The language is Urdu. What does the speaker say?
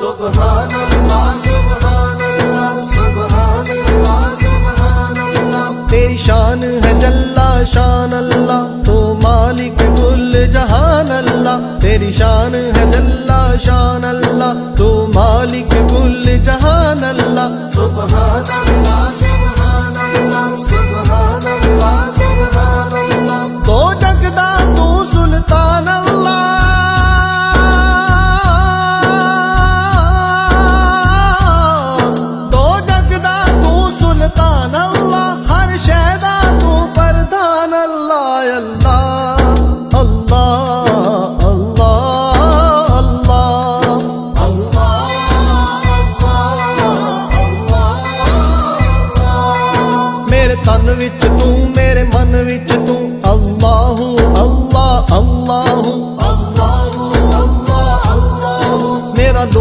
سبحان اللہ سبحان اللہ سبحان اللہ سبحان اللہ۔ تیری شان ہے جلا شان اللہ، تو مالک کل جہان اللہ۔ تیری شان ہے جلا شان اللہ، تو مالک کل جہان اللہ۔ سبحان اللہ سبحان اللہ سبحان اللہ سبحان اللہ۔ تو جگدا تو سلطان اللہ، تو جگدا تو سلطان اللہ، ہر شہدا تو پردھان اللہ۔ اللہ میرے تن وچ